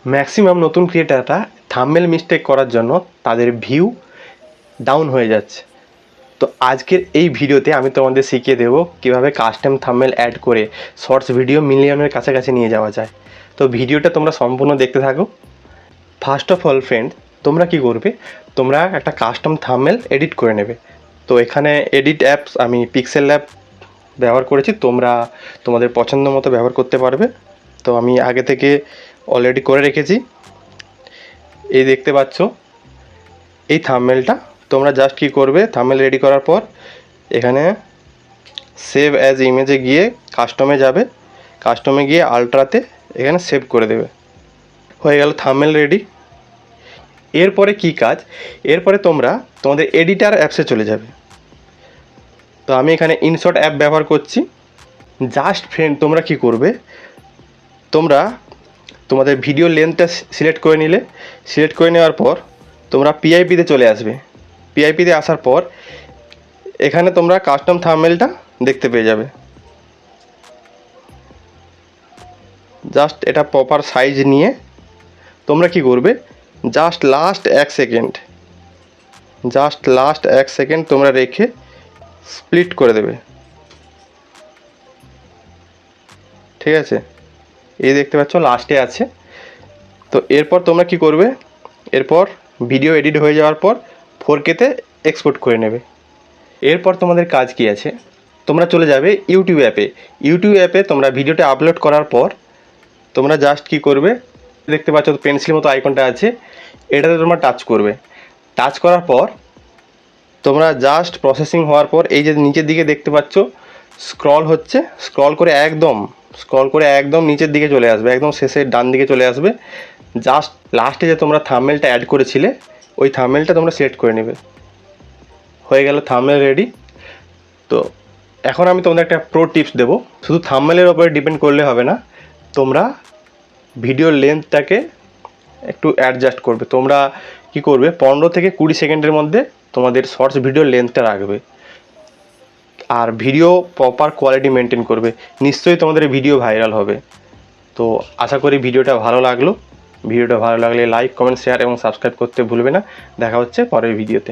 Maximum নতুন ক্রিয়েটাররা thumbnail mistake করার জন্য তাদের ভিউ ডাউন হয়ে যাচ্ছে। তো আজকের এই ভিডিওতে আমি তোমাদের শিখিয়ে দেবো কীভাবে কাস্টম থাম্বনেল অ্যাড করে শর্টস ভিডিও মিলিয়নের কাছাকাছি নিয়ে যাওয়া যায়। তো ভিডিওটা তোমরা সম্পূর্ণ দেখতে থাকো। ফার্স্ট অফ অল ফ্রেন্ড, তোমরা কি করবে, তোমরা একটা কাস্টম থাম্বনেল এডিট করে নেবে। তো এখানে এডিট অ্যাপস আমি পিক্সেল ল্যাব ব্যবহার করেছি, তোমরা তোমাদের পছন্দ মতো ব্যবহার করতে পারবে। তো আমি আগে থেকে অলরেডি করে রেখেছি। এই দেখতে পাচ্ছ এই থাম্বনেলটা। তোমরা জাস্ট কি করবে, থাম্বনেল রেডি করার পর এখানে সেভ অ্যাজ ইমেজে গিয়ে কাস্টমে যাবে, কাস্টমে গিয়ে আলট্রাতে এখানে সেভ করে দেবে। হয়ে গেল থাম্বনেল রেডি। এরপরে কি কাজ, এরপরে তোমরা তোমাদের এডিটার অ্যাপসে চলে যাবে। তো আমি এখানে ইনশট অ্যাপ ব্যবহার করছি। জাস্ট ফ্রেন্ড, তোমরা কি করবে, তোমরা তোমাদের ভিডিও লেন্থটা সিলেক্ট করে নিলে, সিলেক্ট করে নেওয়ার পর তোমরা পিআইপিতে চলে আসবে। পিআইপিতে আসার পর এখানে তোমরা কাস্টম থাম্বনেলটা দেখতে পেয়ে যাবে। জাস্ট এটা প্রপার সাইজ নিয়ে তোমরা কি করবে, জাস্ট লাস্ট এক সেকেন্ড তোমরা রেখে স্প্লিট করে দেবে। ঠিক আছে, এই দেখতে পাচ্ছ লাস্টে আছে। তো এরপর তোমরা কি করবে, এরপর ভিডিও এডিট হয়ে যাওয়ার পর 4K-তে এক্সপোর্ট করে নেবে। এরপর তোমাদের কাজ কি আছে, তোমরা চলে যাবে ইউটিউব অ্যাপে। ইউটিউব অ্যাপে তোমরা ভিডিওটা আপলোড করার পর তোমরা জাস্ট কি করবে, দেখতে পাচ্ছ পেন্সিল মতো আইকনটা আছে, এটাতে তোমরা টাচ করবে। টাচ করার পর তোমরা জাস্ট প্রসেসিং হওয়ার পর এই যে নিচের দিকে দেখতে পাচ্ছ স্ক্রল হচ্ছে, স্ক্রল করে একদম নিচের দিকে চলে আসবে, একদম শেষের ডান দিকে চলে আসবে। জাস্ট লাস্টে যে তোমরা থাম্বনেলটা অ্যাড করেছিলে ওই থাম্বনেলটা তোমরা সিলেক্ট করে নেবে। হয়ে গেল থাম্বনেল রেডি। তো এখন আমি তোমাদের একটা প্রো টিপস দেবো। শুধু থাম্বনেলের ওপরে ডিপেন্ড করলে হবে না, তোমরা ভিডিওর লেন্থটাকে একটু অ্যাডজাস্ট করবে। তোমরা কি করবে, 15 থেকে 20 সেকেন্ডের মধ্যে তোমাদের শর্টস ভিডিওর লেন্থটা রাখবে, আর ভিডিও প্রপার কোয়ালিটি মেনটেন করবে। নিশ্চয়ই তোমাদের ভিডিও ভাইরাল হবে। তো আশা করি ভিডিওটা ভালো লাগলো। ভিডিওটা ভালো লাগলে লাইক, কমেন্ট, শেয়ার এবং সাবস্ক্রাইব করতে ভুলবে না। দেখা হচ্ছে পরের ভিডিওতে।